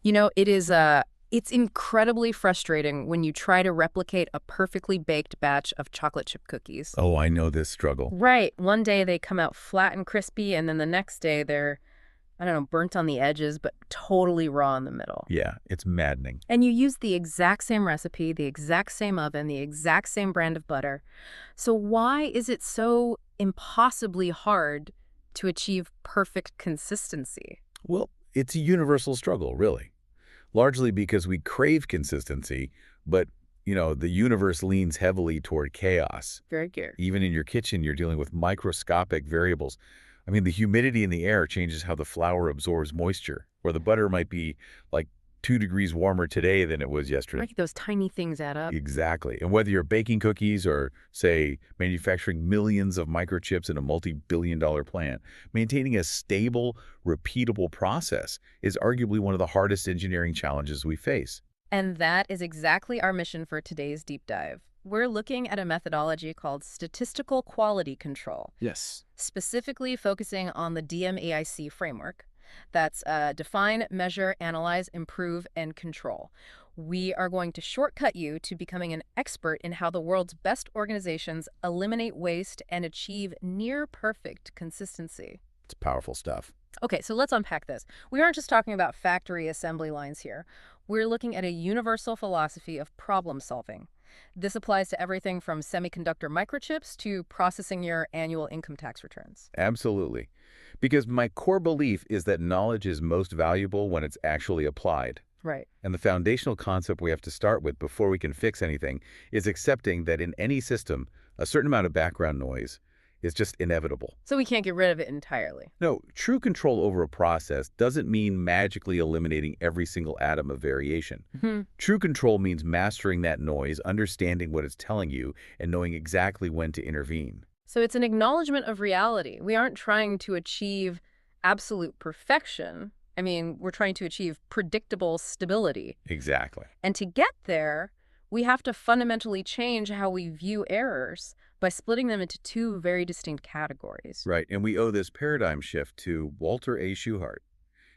It's incredibly frustrating when you try to replicate a perfectly baked batch of chocolate chip cookies. Oh, I know this struggle. Right. One day they come out flat and crispy, and then the next day they're, I don't know, burnt on the edges, but totally raw in the middle. Yeah, it's maddening. And you use the exact same recipe, the exact same oven, the exact same brand of butter. So why is it so impossibly hard to achieve perfect consistency? Well, it's a universal struggle, really. Largely because we crave consistency, but, the universe leans heavily toward chaos. Very good. Even in your kitchen, you're dealing with microscopic variables. I mean, the humidity in the air changes how the flour absorbs moisture, or the butter might be like 2 degrees warmer today than it was yesterday. Right, those tiny things add up. Exactly. And whether you're baking cookies or, say, manufacturing millions of microchips in a multi-billion-dollar plant, maintaining a stable, repeatable process is arguably one of the hardest engineering challenges we face. And that is exactly our mission for today's deep dive. We're looking at a methodology called Statistical Quality Control, Yes. specifically focusing on the DMAIC framework. That's define, measure, analyze, improve, and control. We are going to shortcut you to becoming an expert in how the world's best organizations eliminate waste and achieve near-perfect consistency. It's powerful stuff. Okay, so let's unpack this. We aren't just talking about factory assembly lines here. We're looking at a universal philosophy of problem solving. This applies to everything from semiconductor microchips to processing your annual income tax returns. Absolutely. Because my core belief is that knowledge is most valuable when it's actually applied. Right. And the foundational concept we have to start with before we can fix anything is accepting that in any system, a certain amount of background noise is just inevitable. So we can't get rid of it entirely. No, true control over a process doesn't mean magically eliminating every single atom of variation. True control means mastering that noise, understanding what it's telling you, and knowing exactly when to intervene. So it's an acknowledgement of reality. We aren't trying to achieve absolute perfection. I mean, we're trying to achieve predictable stability. Exactly. And to get there, we have to fundamentally change how we view errors by splitting them into two very distinct categories. Right, and we owe this paradigm shift to Walter A. Shewhart.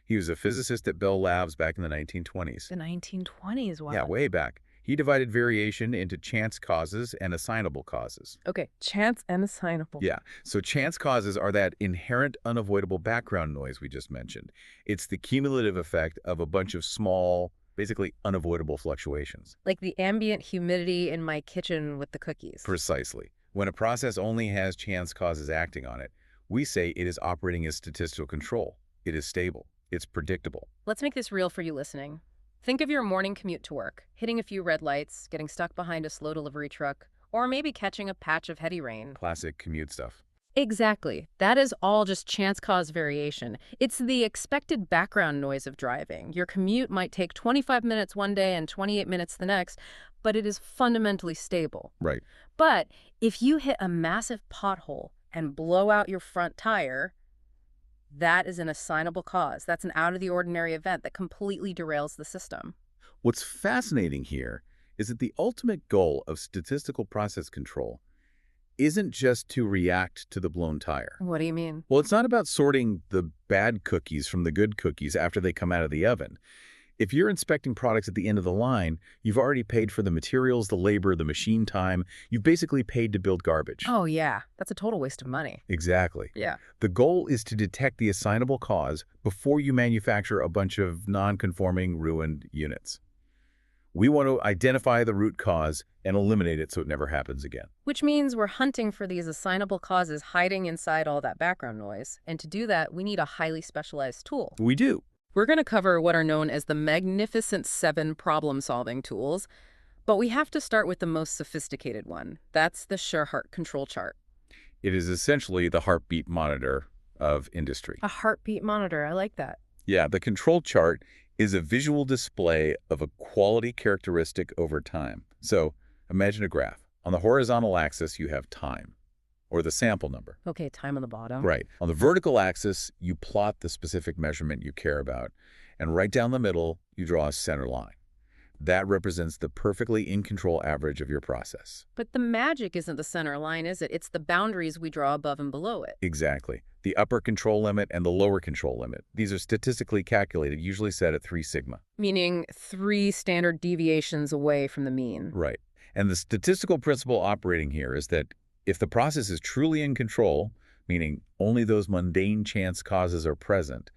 He was a physicist at Bell Labs back in the 1920s. The 1920s, wow. Yeah, way back. He divided variation into chance causes and assignable causes. Okay, chance and assignable. Yeah, so chance causes are that inherent unavoidable background noise we just mentioned. It's the cumulative effect of a bunch of small, basically unavoidable fluctuations. Like the ambient humidity in my kitchen with the cookies. Precisely. When a process only has chance causes acting on it, we say it is operating as statistical control. It is stable. It's predictable. Let's make this real for you listening. Think of your morning commute to work, hitting a few red lights, getting stuck behind a slow delivery truck, or maybe catching a patch of heady rain. Classic commute stuff. Exactly. That is all just chance cause variation. It's the expected background noise of driving. Your commute might take 25 minutes one day and 28 minutes the next, but it is fundamentally stable. Right. But if you hit a massive pothole and blow out your front tire, that is an assignable cause. That's an out-of-the-ordinary event that completely derails the system. What's fascinating here is that the ultimate goal of statistical process control isn't just to react to the blown tire. What do you mean? Well, it's not about sorting the bad cookies from the good cookies after they come out of the oven. If you're inspecting products at the end of the line, you've already paid for the materials, the labor, the machine time. You've basically paid to build garbage. Oh, yeah. That's a total waste of money. Exactly. Yeah. The goal is to detect the assignable cause before you manufacture a bunch of non-conforming, ruined units. We want to identify the root cause and eliminate it so it never happens again. Which means we're hunting for these assignable causes hiding inside all that background noise. And to do that, we need a highly specialized tool. We do. We're going to cover what are known as the Magnificent Seven problem-solving tools, but we have to start with the most sophisticated one. That's the Shewhart control chart. It is essentially the heartbeat monitor of industry. A heartbeat monitor. I like that. Yeah, the control chart is a visual display of a quality characteristic over time. So imagine a graph. On the horizontal axis, you have time, or the sample number. Okay, time on the bottom. Right. On the vertical axis, you plot the specific measurement you care about. And right down the middle, you draw a center line. That represents the perfectly in control average of your process. But the magic isn't the center line, is it? It's the boundaries we draw above and below it. Exactly. The upper control limit and the lower control limit. These are statistically calculated, usually set at 3 sigma. Meaning 3 standard deviations away from the mean. Right. And the statistical principle operating here is that if the process is truly in control, meaning only those mundane chance causes are present,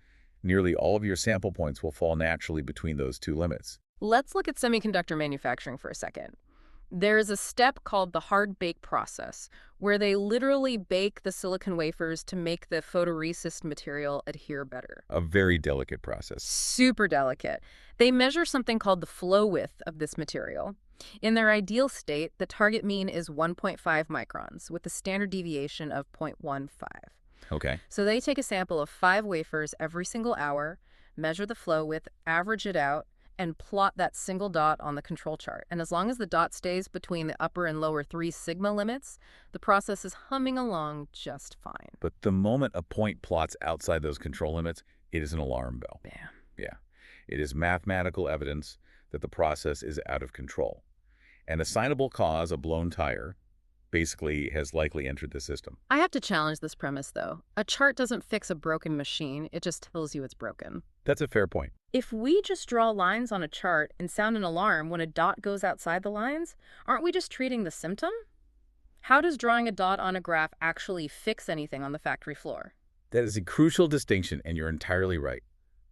nearly all of your sample points will fall naturally between those two limits. Let's look at semiconductor manufacturing for a second. There's a step called the hard bake process, where they literally bake the silicon wafers to make the photoresist material adhere better. A very delicate process. Super delicate. They measure something called the flow width of this material. In their ideal state, the target mean is 1.5 microns, with a standard deviation of 0.15. Okay. So they take a sample of 5 wafers every single hour, measure the flow width, average it out, and plot that single dot on the control chart. And as long as the dot stays between the upper and lower 3 sigma limits, the process is humming along just fine. But the moment a point plots outside those control limits, it is an alarm bell. Bam. Yeah. It is mathematical evidence that the process is out of control. An assignable cause, a blown tire, basically has likely entered the system. I have to challenge this premise, though. A chart doesn't fix a broken machine, it just tells you it's broken. That's a fair point. If we just draw lines on a chart and sound an alarm when a dot goes outside the lines, aren't we just treating the symptom? How does drawing a dot on a graph actually fix anything on the factory floor? That is a crucial distinction, and you're entirely right.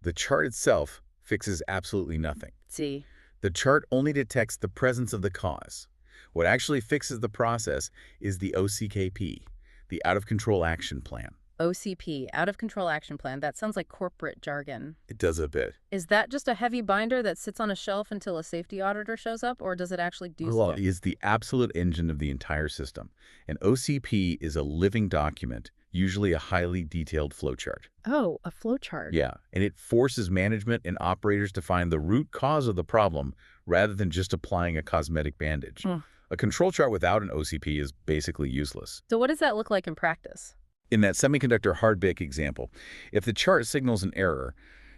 The chart itself fixes absolutely nothing. See? The chart only detects the presence of the cause. What actually fixes the process is the OCKP, the out-of-control action plan. OCP, out of control action plan, that sounds like corporate jargon. It does a bit. Is that just a heavy binder that sits on a shelf until a safety auditor shows up, or does it actually do Well, stuff? it is the absolute engine of the entire system. An OCP is a living document, usually a highly detailed flowchart. Oh, a flowchart. Yeah, and it forces management and operators to find the root cause of the problem rather than just applying a cosmetic bandage. Hmm. A control chart without an OCP is basically useless. So what does that look like in practice? In that semiconductor hard bake example, if the chart signals an error,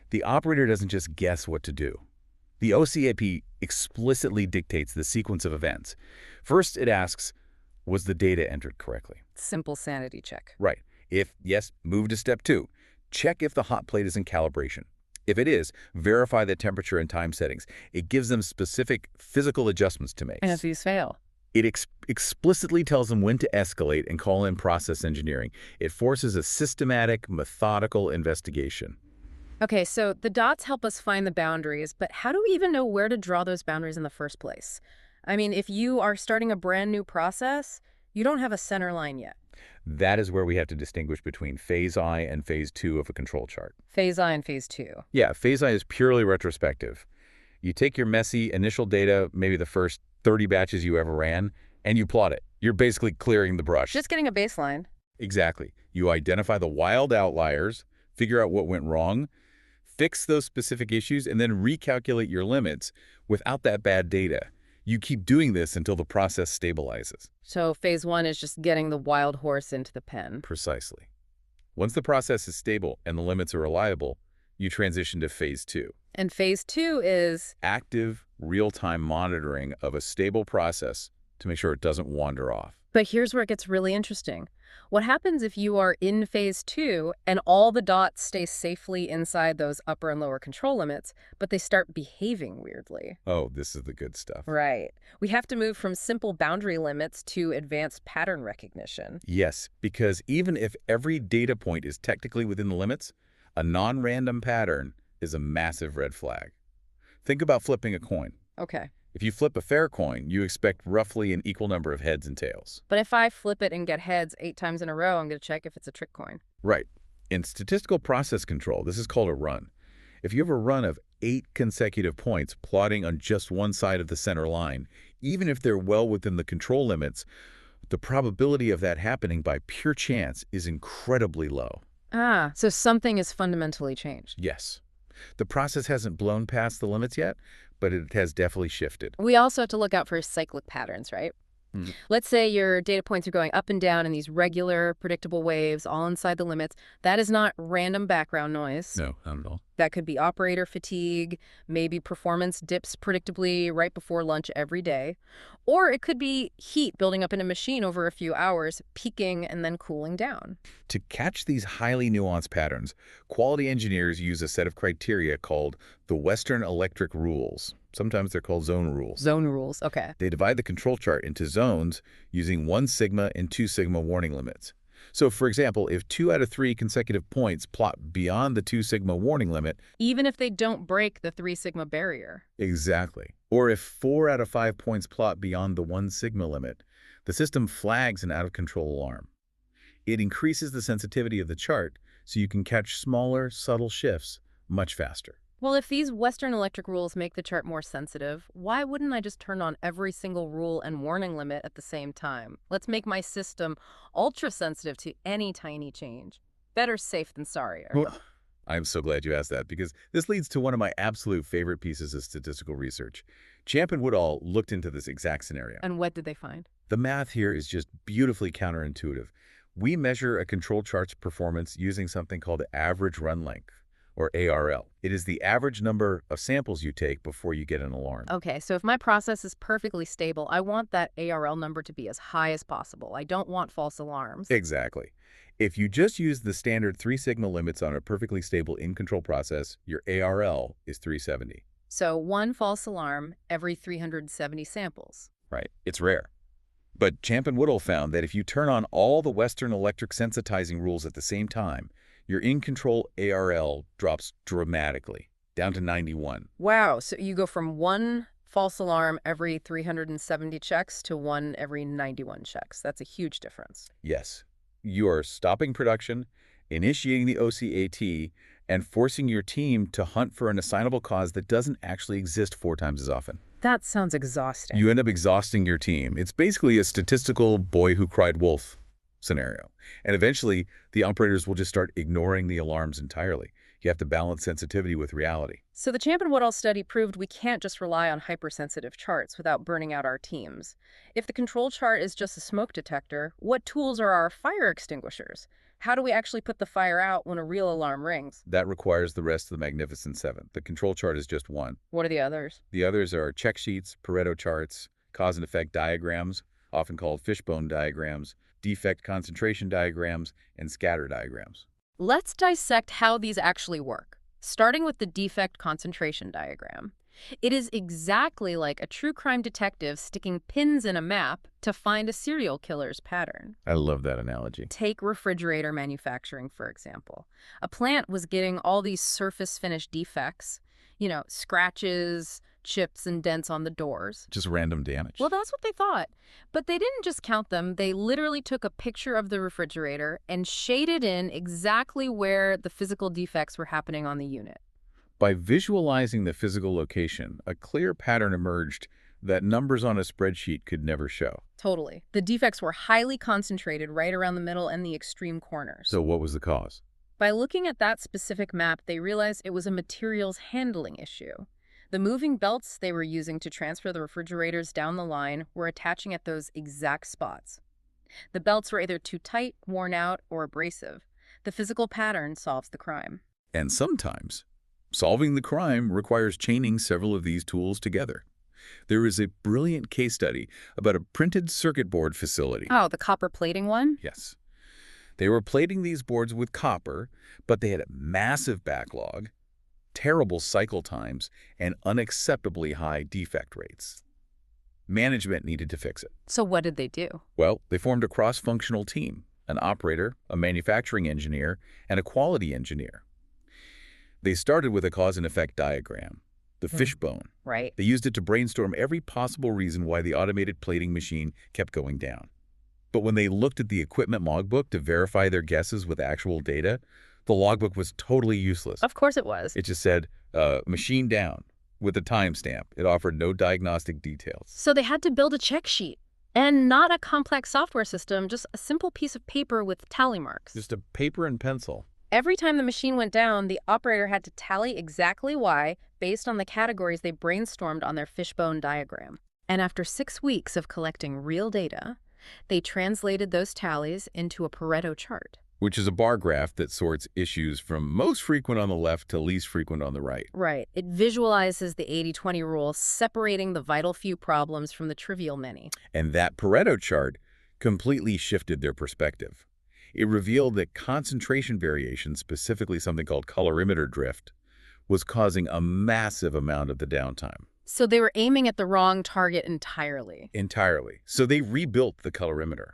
the operator doesn't just guess what to do. The OCAP explicitly dictates the sequence of events. First, it asks, was the data entered correctly? Simple sanity check. Right. If yes, move to step 2. Check if the hot plate is in calibration. If it is, verify the temperature and time settings. It gives them specific physical adjustments to make. And if these fail? It explicitly tells them when to escalate and call in process engineering. It forces a systematic, methodical investigation. Okay, so the dots help us find the boundaries, but how do we even know where to draw those boundaries in the first place? I mean, if you are starting a brand new process, you don't have a center line yet. That is where we have to distinguish between phase I and phase II of a control chart. Phase I and phase II. Yeah, phase I is purely retrospective. You take your messy initial data, maybe the first 30 batches you ever ran, and you plot it. You're basically clearing the brush. Just getting a baseline. Exactly. You identify the wild outliers, figure out what went wrong, fix those specific issues, and then recalculate your limits without that bad data. You keep doing this until the process stabilizes. So phase I is just getting the wild horse into the pen. Precisely. Once the process is stable and the limits are reliable, you transition to phase II. And phase II is Active, real-time monitoring of a stable process to make sure it doesn't wander off. But here's where it gets really interesting. What happens if you are in phase II and all the dots stay safely inside those upper and lower control limits, but they start behaving weirdly? Oh, this is the good stuff. Right. We have to move from simple boundary limits to advanced pattern recognition. Yes, because even if every data point is technically within the limits, a non-random pattern is a massive red flag. Think about flipping a coin. Okay. If you flip a fair coin, you expect roughly an equal number of heads and tails. But if I flip it and get heads 8 times in a row, I'm going to check if it's a trick coin. Right. In statistical process control, this is called a run. If you have a run of 8 consecutive points plotting on just one side of the center line, even if they're well within the control limits, the probability of that happening by pure chance is incredibly low. Ah, so something is fundamentally changed. Yes. The process hasn't blown past the limits yet, but it has definitely shifted. We also have to look out for cyclic patterns, right? Mhm. Let's say your data points are going up and down in these regular, predictable waves, all inside the limits. That is not random background noise. No, not at all. That could be operator fatigue, maybe performance dips predictably right before lunch every day. Or it could be heat building up in a machine over a few hours, peaking and then cooling down. To catch these highly nuanced patterns, quality engineers use a set of criteria called the Western Electric Rules. Sometimes they're called zone rules. Zone rules, okay. They divide the control chart into zones using 1 sigma and 2 sigma warning limits. So, for example, if 2 out of 3 consecutive points plot beyond the 2 sigma warning limit, Even if they don't break the 3 sigma barrier. exactly, or if 4 out of 5 points plot beyond the 1 sigma limit, the system flags an out-of-control alarm. It increases the sensitivity of the chart so you can catch smaller, subtle shifts much faster. Well, if these Western electric rules make the chart more sensitive, why wouldn't I just turn on every single rule and warning limit at the same time? Let's make my system ultra sensitive to any tiny change. Better safe than sorry. Well, I'm so glad you asked that because this leads to one of my absolute favorite pieces of statistical research. Champ and Woodall looked into this exact scenario. And what did they find? The math here is just beautifully counterintuitive. We measure a control chart's performance using something called average run length, or ARL. It is the average number of samples you take before you get an alarm. Okay, so if my process is perfectly stable, I want that ARL number to be as high as possible. I don't want false alarms. Exactly. If you just use the standard 3 sigma limits on a perfectly stable in-control process, your ARL is 370. So one false alarm every 370 samples. Right. It's rare. But Champ and Woodall found that if you turn on all the Western electric sensitizing rules at the same time, your in-control ARL drops dramatically, down to 91. Wow, so you go from one false alarm every 370 checks to one every 91 checks. That's a huge difference. Yes, you are stopping production, initiating the OCAT, and forcing your team to hunt for an assignable cause that doesn't actually exist 4 times as often. That sounds exhausting. You end up exhausting your team. It's basically a statistical boy who cried wolf scenario. And eventually, the operators will just start ignoring the alarms entirely. You have to balance sensitivity with reality. So the Champ and Woodall study proved we can't just rely on hypersensitive charts without burning out our teams. If the control chart is just a smoke detector, what tools are our fire extinguishers? How do we actually put the fire out when a real alarm rings? That requires the rest of the Magnificent Seven. The control chart is just one. What are the others? The others are check sheets, Pareto charts, cause and effect diagrams, often called fishbone diagrams, defect concentration diagrams, and scatter diagrams. Let's dissect how these actually work, starting with the defect concentration diagram. It is exactly like a true crime detective sticking pins in a map to find a serial killer's pattern. I love that analogy. Take refrigerator manufacturing, for example. A plant was getting all these surface finish defects, scratches, chips, and dents on the doors. Just random damage. Well, that's what they thought. But they didn't just count them. They literally took a picture of the refrigerator and shaded in exactly where the physical defects were happening on the unit. By visualizing the physical location, a clear pattern emerged that numbers on a spreadsheet could never show. Totally. The defects were highly concentrated right around the middle and the extreme corners. So what was the cause? By looking at that specific map, they realized it was a materials handling issue. The moving belts they were using to transfer the refrigerators down the line were attaching at those exact spots. The belts were either too tight, worn out, or abrasive. The physical pattern solves the crime. And sometimes, solving the crime requires chaining several of these tools together. There is a brilliant case study about a printed circuit board facility. Oh, the copper plating one? Yes. They were plating these boards with copper, but they had a massive backlog, terrible cycle times, and unacceptably high defect rates. Management needed to fix it. So what did they do? Well, they formed a cross-functional team, an operator, a manufacturing engineer, and a quality engineer. They started with a cause and effect diagram, the fishbone. Right. They used it to brainstorm every possible reason why the automated plating machine kept going down. But when they looked at the equipment logbook to verify their guesses with actual data, the logbook was totally useless. Of course it was. It just said, machine down, with a timestamp. It offered no diagnostic details. So they had to build a check sheet. And not a complex software system, just a simple piece of paper with tally marks. Just a paper and pencil. Every time the machine went down, the operator had to tally exactly why based on the categories they brainstormed on their fishbone diagram. And after 6 weeks of collecting real data, they translated those tallies into a Pareto chart. Which is a bar graph that sorts issues from most frequent on the left to least frequent on the right. Right. It visualizes the 80-20 rule, separating the vital few problems from the trivial many. And that Pareto chart completely shifted their perspective. It revealed that concentration variation, specifically something called colorimeter drift, was causing a massive amount of the downtime. So they were aiming at the wrong target entirely. Entirely. So they rebuilt the colorimeter.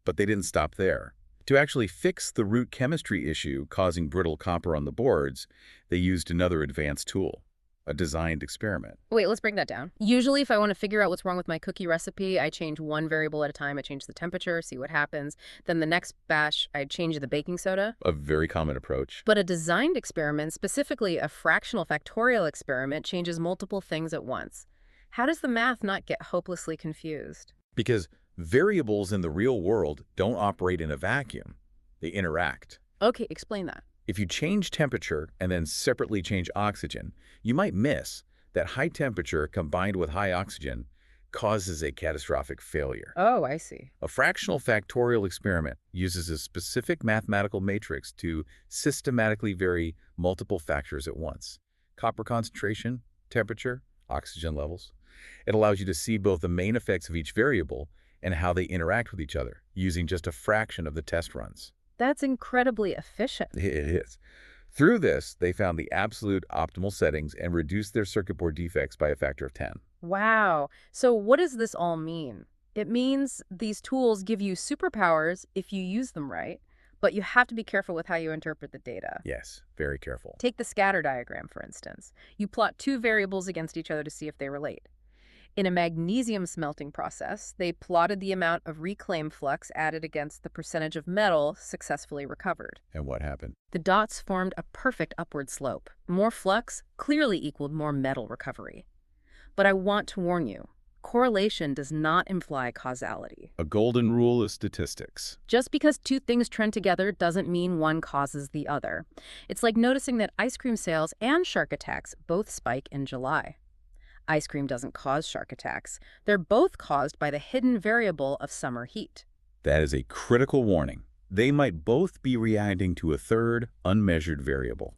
But they didn't stop there. To actually fix the root chemistry issue causing brittle copper on the boards, they used another advanced tool, a designed experiment. Wait, let's break that down. Usually, if I want to figure out what's wrong with my cookie recipe, I change one variable at a time. I change the temperature, see what happens. Then the next batch, I change the baking soda. A very common approach. But a designed experiment, specifically a fractional factorial experiment, changes multiple things at once. How does the math not get hopelessly confused? Because variables in the real world don't operate in a vacuum. They interact. Okay, explain that. If you change temperature and then separately change oxygen, you might miss that high temperature combined with high oxygen causes a catastrophic failure. Oh, I see. A fractional factorial experiment uses a specific mathematical matrix to systematically vary multiple factors at once. Copper concentration, temperature, oxygen levels. It allows you to see both the main effects of each variable and how they interact with each other, using just a fraction of the test runs. That's incredibly efficient. It is. Through this, they found the absolute optimal settings and reduced their circuit board defects by a factor of 10. Wow. So what does this all mean? It means these tools give you superpowers if you use them right, but you have to be careful with how you interpret the data. Yes, very careful. Take the scatter diagram, for instance. You plot two variables against each other to see if they relate. In a magnesium smelting process, they plotted the amount of reclaim flux added against the percentage of metal successfully recovered. And what happened? The dots formed a perfect upward slope. More flux clearly equaled more metal recovery. But I want to warn you, correlation does not imply causality. A golden rule of statistics. Just because two things trend together doesn't mean one causes the other. It's like noticing that ice cream sales and shark attacks both spike in July. Ice cream doesn't cause shark attacks. They're both caused by the hidden variable of summer heat. That is a critical warning. They might both be reacting to a third, unmeasured variable.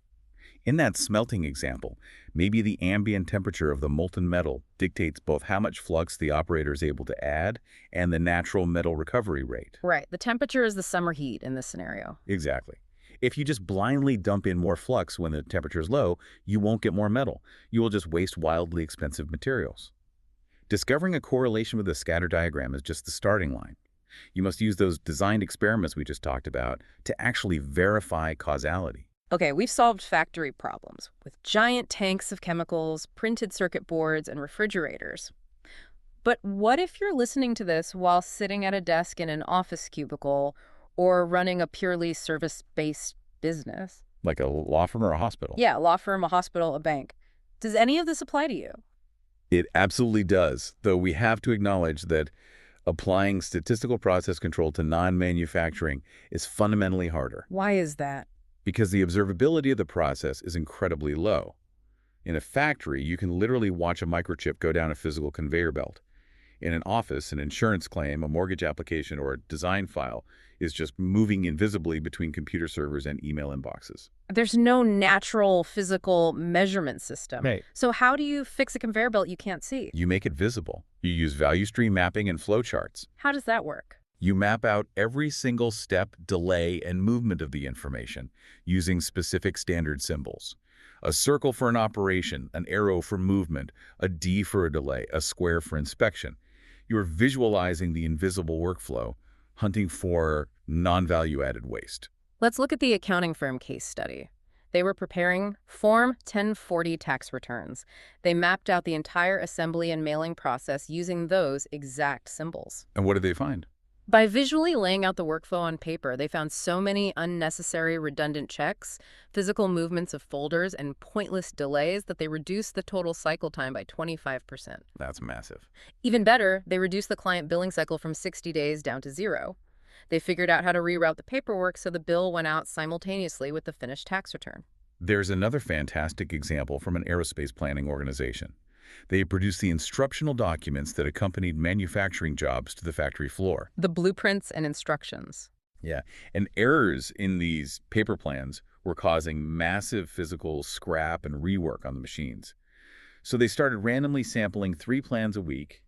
In that smelting example, maybe the ambient temperature of the molten metal dictates both how much flux the operator is able to add and the natural metal recovery rate. Right. The temperature is the summer heat in this scenario. Exactly. If you just blindly dump in more flux when the temperature is low, you won't get more metal. You will just waste wildly expensive materials. Discovering a correlation with a scatter diagram is just the starting line. You must use those designed experiments we just talked about to actually verify causality. Okay, we've solved factory problems with giant tanks of chemicals, printed circuit boards, and refrigerators. But what if you're listening to this while sitting at a desk in an office cubicle or running a purely service-based business? Like a law firm or a hospital? Yeah, a law firm, a hospital, a bank. Does any of this apply to you? It absolutely does, though we have to acknowledge that applying statistical process control to non-manufacturing is fundamentally harder. Why is that? Because the observability of the process is incredibly low. In a factory, you can literally watch a microchip go down a physical conveyor belt. In an office, an insurance claim, a mortgage application, or a design file is just moving invisibly between computer servers and email inboxes. There's no natural physical measurement system. Right. So how do you fix a conveyor belt you can't see? You make it visible. You use value stream mapping and flowcharts. How does that work? You map out every single step, delay, and movement of the information using specific standard symbols. A circle for an operation, an arrow for movement, a D for a delay, a square for inspection. You're visualizing the invisible workflow, hunting for non-value-added waste. Let's look at the accounting firm case study. They were preparing Form 1040 tax returns. They mapped out the entire assembly and mailing process using those exact symbols. And what did they find? By visually laying out the workflow on paper, they found so many unnecessary redundant checks, physical movements of folders, and pointless delays that they reduced the total cycle time by 25%. That's massive. Even better, they reduced the client billing cycle from 60 days down to 0. They figured out how to reroute the paperwork so the bill went out simultaneously with the finished tax return. There's another fantastic example from an aerospace planning organization. They produced the instructional documents that accompanied manufacturing jobs to the factory floor. The blueprints and instructions. Yeah, and errors in these paper plans were causing massive physical scrap and rework on the machines. So they started randomly sampling 3 plans a week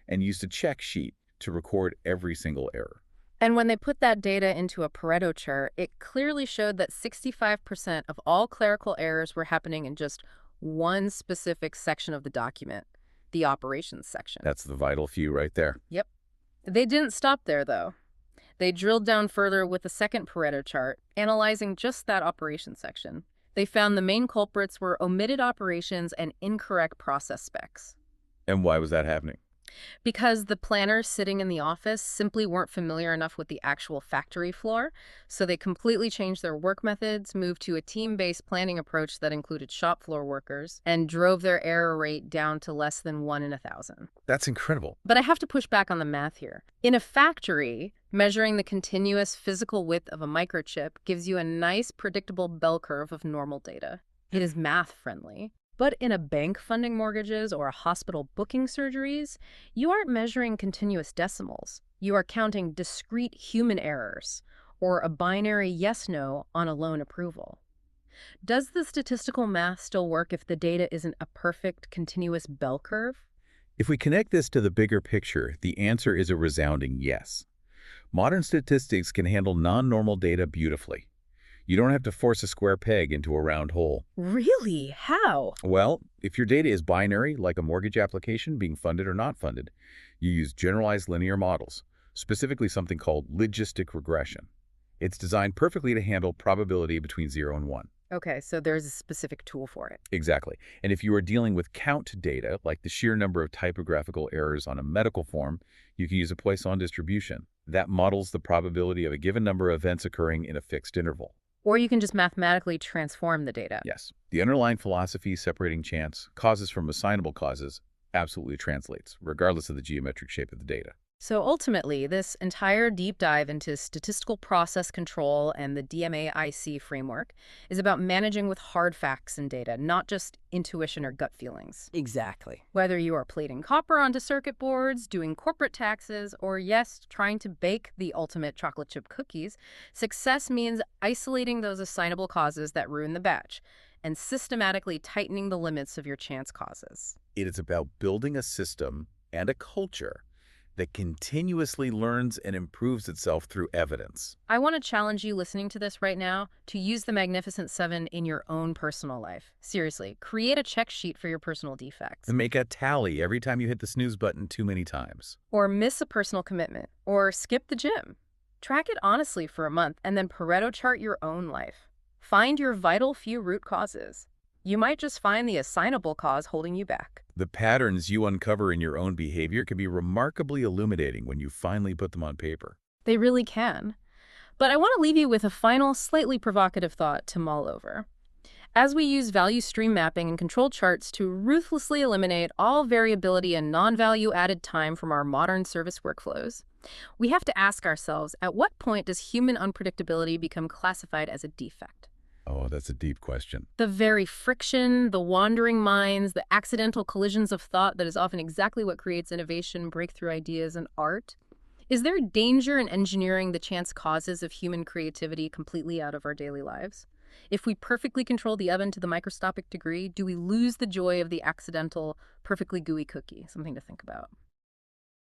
and used a check sheet to record every single error. And when they put that data into a Pareto chart, it clearly showed that 65% of all clerical errors were happening in just one specific section of the document, the operations section. That's the vital few right there. Yep. They didn't stop there, though. They drilled down further with the second Pareto chart, analyzing just that operations section. They found the main culprits were omitted operations and incorrect process specs. And why was that happening? Because the planners sitting in the office simply weren't familiar enough with the actual factory floor, so they completely changed their work methods, moved to a team-based planning approach that included shop floor workers, and drove their error rate down to less than 1 in 1,000. That's incredible. But I have to push back on the math here. In a factory, measuring the continuous physical width of a microchip gives you a nice, predictable bell curve of normal data. It is math-friendly. But in a bank funding mortgages or a hospital booking surgeries, you aren't measuring continuous decimals. You are counting discrete human errors or a binary yes-no on a loan approval. Does the statistical math still work if the data isn't a perfect continuous bell curve? If we connect this to the bigger picture, the answer is a resounding yes. Modern statistics can handle non-normal data beautifully. You don't have to force a square peg into a round hole. Really? How? Well, if your data is binary, like a mortgage application being funded or not funded, you use generalized linear models, specifically something called logistic regression. It's designed perfectly to handle probability between 0 and 1. Okay, so there's a specific tool for it. Exactly. And if you are dealing with count data, like the sheer number of typographical errors on a medical form, you can use a Poisson distribution. That models the probability of a given number of events occurring in a fixed interval. Or you can just mathematically transform the data. Yes. The underlying philosophy separating chance causes from assignable causes absolutely translates, regardless of the geometric shape of the data. So ultimately, this entire deep dive into statistical process control and the DMAIC framework is about managing with hard facts and data, not just intuition or gut feelings. Exactly. Whether you are plating copper onto circuit boards, doing corporate taxes, or yes, trying to bake the ultimate chocolate chip cookies, success means isolating those assignable causes that ruin the batch and systematically tightening the limits of your chance causes. It is about building a system and a culture that continuously learns and improves itself through evidence. I want to challenge you listening to this right now to use the Magnificent Seven in your own personal life. Seriously, create a check sheet for your personal defects. And make a tally every time you hit the snooze button too many times. Or miss a personal commitment. Or skip the gym. Track it honestly for a month and then Pareto chart your own life. Find your vital few root causes. You might just find the assignable cause holding you back. The patterns you uncover in your own behavior can be remarkably illuminating when you finally put them on paper. They really can. But I want to leave you with a final, slightly provocative thought to mull over. As we use value stream mapping and control charts to ruthlessly eliminate all variability and non-value added time from our modern service workflows, we have to ask ourselves, at what point does human unpredictability become classified as a defect? Oh, that's a deep question. The very friction, the wandering minds, the accidental collisions of thought that is often exactly what creates innovation, breakthrough ideas, and art. Is there danger in engineering the chance causes of human creativity completely out of our daily lives? If we perfectly control the oven to the microscopic degree, do we lose the joy of the accidental, perfectly gooey cookie? Something to think about.